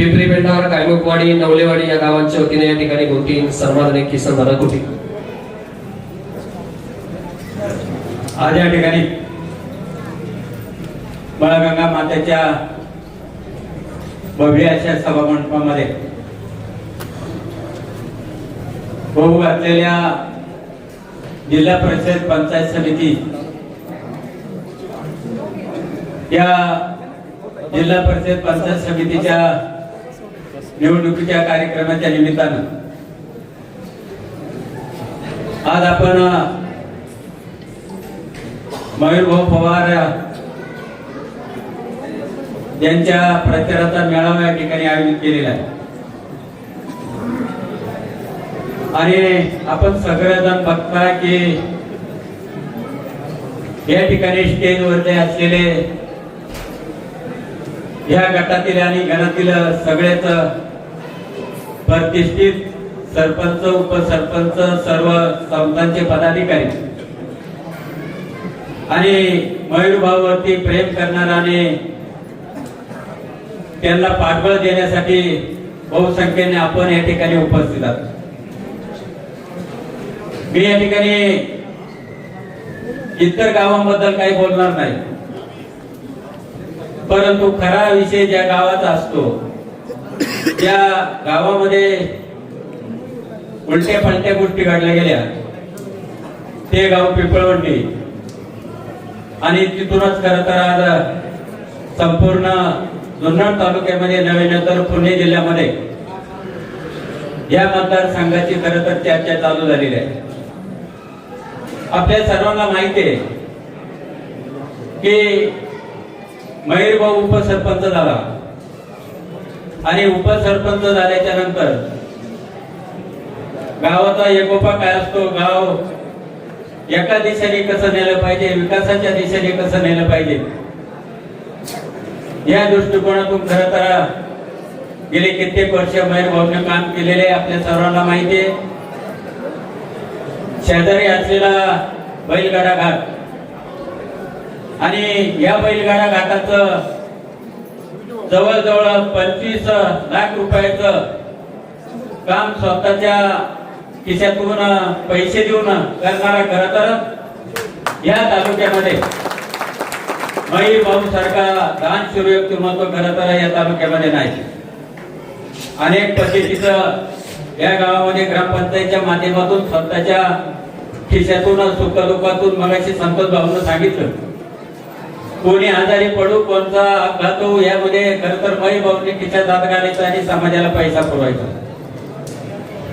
पिंपरी पेंढार, कायमुखवाडी, नवलेवाडी या गावांच्या वतीने या ठिकाणी 2-3 सन्मान आणि किसन दादा कुटी. आज या ठिकाणी बाळगंगा मातेच्या भव्य अशा सभामंडपामध्ये होऊ घातलेल्या जिल्हा परिषद पंचायत समिती या जिल्हा परिषद पंचायत समितीच्या निवडणुकीच्या कार्यक्रमाच्या निमित्तानं आज आपण मयूरभाऊ पवार यांच्या प्रचाराचा मेळावा या ठिकाणी आयोजित केलेला आहे. आणि आपण सगळेजण बघता की या ठिकाणी स्टेजवरचे असलेले या गटातील आणि गणातील सगळेच प्रतिष्ठित सरपंच, उपसरपंच, सर्व संस्थांचे पदाधिकारी आणि मयूरभाऊवरती प्रेम करणारा आणि त्यांना पाठबळ देण्यासाठी बहुसंख्येने आपण या ठिकाणी उपस्थित आहात. मी या ठिकाणी इतर गावांबद्दल काही बोलणार नाही, परंतु खरा विषय ज्या गावाचा असतो त्या गावामध्ये उलट्या पलट्या गोष्टी घडल्या गेल्या ते गाव पिंपळवंडी. आणि तिथूनच खरं तर आज संपूर्ण जुन्नर तालुक्यामध्ये नव्हे तर पुणे जिल्ह्यामध्ये या मतदारसंघाची खरं तर चर्चा चालू झालेली आहे. आपल्या सर्वांना माहिती आहे की मयूरभाऊ उपसरपंच झाला आणि उपसरपंच झाल्याच्या नंतर गावाचा एकोपा काय असतो, गाव एका दिशेने कसं नेलं पाहिजे, विकासाच्या दिशेने कसं नेलं पाहिजे या दृष्टिकोनातून खरं तर गेले कित्येक वर्ष मयूरभाऊने काम केलेले आपल्या सर्वांना माहिती आहे. शेजारी असलेला बैलगाडा घाट आणि या बैलगाडा घाटाचं जवळजवळ 25 लाख रुपयाचं काम स्वतःच्या खिशातून पैसे देऊन करणारा खरं तर या तालुक्यामध्ये मयूरभाऊ सारखा दानशूर व्यक्तिमत्व खरं तर या तालुक्यामध्ये नाही. अनेक पद्धतीचं या गावामध्ये ग्रामपंचायतच्या माध्यमातून स्वतःच्या खिशातून सुखदुःखातून मगाशी संतोष भाऊनं सांगितलं कोणी आजारी पडू, कोणता अपघात होऊ यामध्ये खरं तर मयूरभाऊने खिशात हात घालायचा आणि समाजाला पैसा पुरवायचा.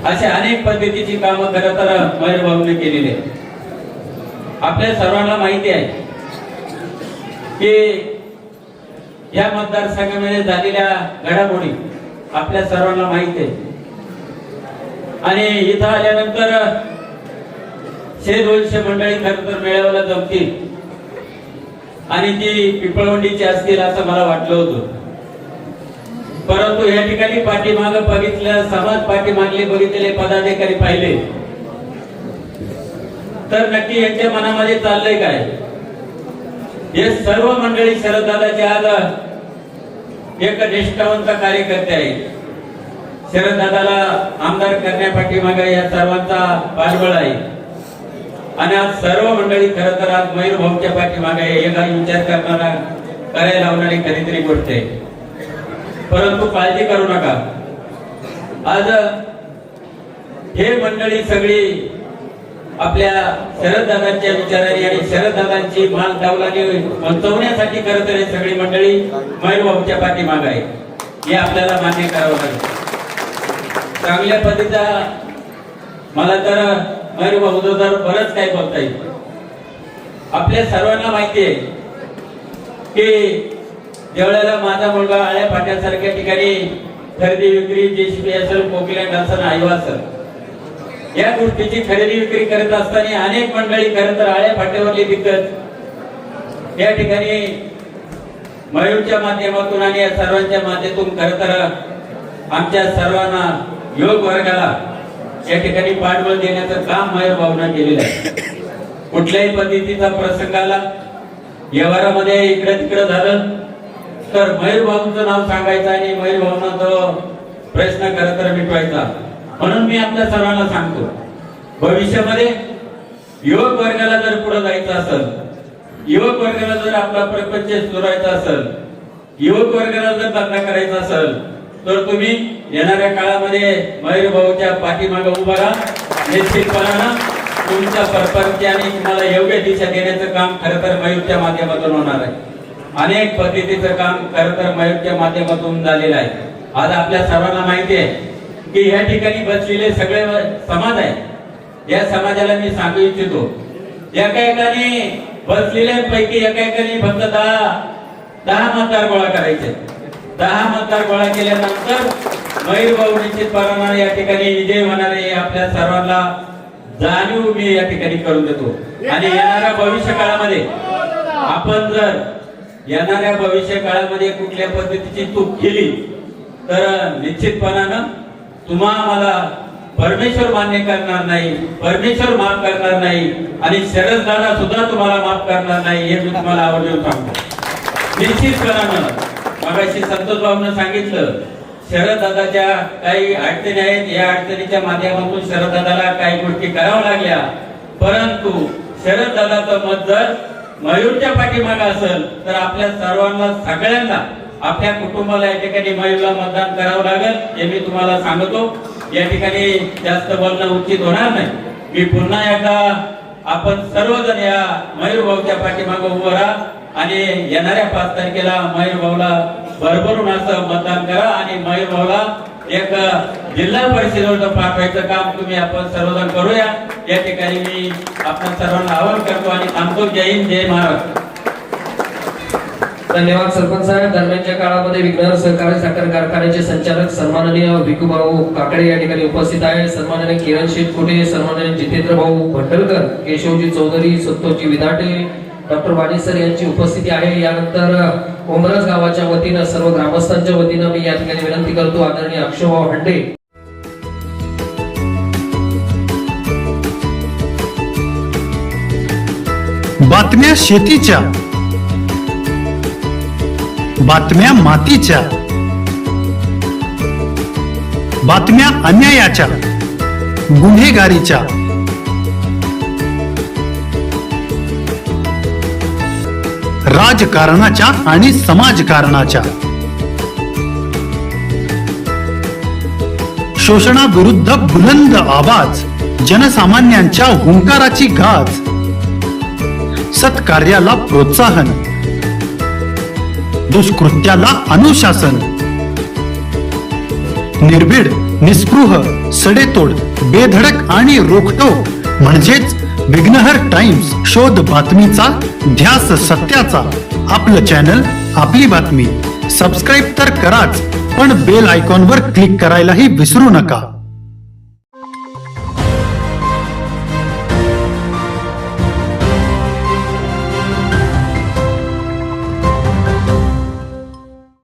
असे अनेक पद्धतीची कामं खरं तर मयूरभाऊने केलेली आहे. आपल्या सर्वांना माहिती आहे की या मतदारसंघामध्ये झालेल्या घडामोडी आपल्या सर्वांना माहिती आहे. आणि इथं आल्यानंतर 100-200 मंडळी खरं तर मेळाव्याला जमतील आणि ती पिंपळवंडीची असतील असं मला वाटलं होतं. परंतु या ठिकाणी पाठीमागं बघितलं, समाज पाठीमागले बघितलेले पदाधिकारी पाहिले तर नक्की यांच्या मनामध्ये चाललंय काय. हे सर्व मंडळी शरददादाचे आज एक निष्ठावंत कार्यकर्ते आहेत. शरददादाला आमदार करण्यापाठीमागे या सर्वांचा पाठबळ आहे आणि आज सर्व मंडळी खरं तर आज मयूरभाऊच्या पाठीमागे एका विचार करणारा करायला लावणारी कधीतरी गोष्ट आहे. परंतु काळजी करू नका, आज हे मंडळी सगळी आपल्या शरददादांच्या विचाराने आणि शरददादांची मान डावलाने वाचवण्यासाठी खरं तर सगळी मंडळी मयूरभाऊच्या पाठीमागे आहे. हे आपल्याला मान्य करावं लागेल. चांगल्या पद्धतीचा मला तर मयूरभाऊ तर बरंच काही बोलता येईल. आपल्या सर्वांना माहिती आहे की ज्यावेळेला माझा मुलगा आळ्या फाट्यासारख्या ठिकाणी खरेदी विक्री जेसीबी असेल, पोकलँड असेल, आयवा असेल या गोष्टीची खरेदी विक्री करत असताना अनेक मंडळी खरं तर आळ्या फाट्यावरली दिग्गज या ठिकाणी मयूरच्या माध्यमातून आणि या सर्वांच्या माध्यमातून खरं तर आमच्या सर्वांना योग वर्गाला या ठिकाणी पाठबळ देण्याचं काम मयूरभाऊने केलेलं आहे. कुठल्याही पद्धतीचा प्रसंगाला व्यवहारामध्ये इकडे तिकडे झालं तर मयूर भाऊंचं नाव सांगायचं आणि मयूर भाऊंना तो प्रयत्न खरं मिटवायचा. म्हणून मी आपल्या सर्वांना सांगतो, भविष्यामध्ये युवक वर्गाला जर पुढे जायचं असेल, युवक वर्गाला जर आपला प्रपंच सुधारायचा असेल, युवक वर्गाला जर धंदा करायचा असेल, तर तुम्ही येणाऱ्या काळामध्ये मयूर भाऊच्या पाठीमागे उभा राहा. निश्चितपणानं तुमच्या परपर्ती आणि तुम्हाला योग्य दिशा देण्याचं काम खरं तर मयूरच्या माध्यमातून होणार आहे. अनेक पद्धतीचं काम खरं तर मयूरच्या माध्यमातून झालेलं आहे. आज आपल्या सर्वांना माहिती आहे की या ठिकाणी बसलेले सगळे समाज आहे. या समाजाला मी सांगू इच्छितो, एका एकाने बसलेल्यांपैकी एका एकाने फक्त 10 मतदार गोळा करायचे. 10 मतदार गोळा केल्यानंतर मयूर भाऊ निश्चितपणाने या ठिकाणी विजय होणार आहे. आपल्या सर्वांना जाणीव मी या ठिकाणी करून देतो. आणि येणाऱ्या भविष्य काळामध्ये आपण जर येणाऱ्या भविष्य काळामध्ये कुठल्या पद्धतीची चूक केली तर निश्चितपणानं मला परमेश्वर मान्य करणार नाही, परमेश्वर माफ करणार नाही आणि शरद दादा सुद्धा तुम्हाला माफ करणार नाही, हे मी तुम्हाला आवर्जून सांगतो. निश्चितपणानं मगाशी संतोष भाऊनं सांगितलं, शरद दादाच्या काही अडचणी आहेत. या अडचणीच्या माध्यमातून शरद दादाला काही गोष्टी कराव्या लागल्या, परंतु शरद दादाचं मत जर मयूरच्या पाठीमागे असेल तर आपल्या सर्वांना सगळ्यांना आपल्या कुटुंबाला या ठिकाणी मयूरला मतदान करावं लागेल, हे मी तुम्हाला सांगतो. या ठिकाणी जास्त बोलणं उचित होणार नाही. मी पुन्हा एकदा आपण सर्वजण या मयूर भाऊच्या पाठीमागे उभं राहा आणि येणाऱ्या 5 तारखेला मयूर भाऊला भरभरून असं मतदान करा आणि मयूर भाऊला एक जिल्हा परिषदेवर पाठवायचं काम तुम्ही आपण सर्वजण करूया. या ठिकाणी मी आपण सर्वांना आवाहन करतो आणि थांबतो. जय हिंद, जय महाराष्ट्र. धन्यवाद सरपंच साहेब. दरम्यानच्या काळामध्ये विघ्नर सहकारी साखर कारखान्याचे संचालक सन्माननीय भिकूभाऊ काकडे या ठिकाणी उपस्थित आहे. सन्माननीय किरण शेटकुटे, सन्माननीय जितेंद्र भाऊ भंडलकर, केशवजी चौधरी, संतोषजी विधाटे, डॉक्टर वाणी सर यांची उपस्थिती आहे. यानंतर उमरज गावाच्या वतीनं सर्व ग्रामस्थांच्या वतीनं मी या ठिकाणी विनंती करतो, आदरणीय अक्षयभाऊ हंडे. बातम्या शेतीच्या, बातम्या मातीच्या, बातम्या अन्यायाच्या, गुन्हेगारीच्या, राजकारणाच्या आणि समाजकारणाच्या, शोषणाविरुद्ध बुलंद आवाज, जनसामान्यांच्या हुंकाराची गाज, सत्कार्याला प्रोत्साहन, दुष्कृत्याला अनुशासन, निर्भीड, निस्पृह, सडेतोड, बेधडक आणि रोखटोक म्हणजेच विघ्नहर टाइम्स. शोध बातमीचा, ध्यास सत्याचा. आपलं चॅनल, आपली बातमी. सबस्क्राईब तर कराच, पण बेल आयकॉनवर क्लिक करायलाही विसरू नका.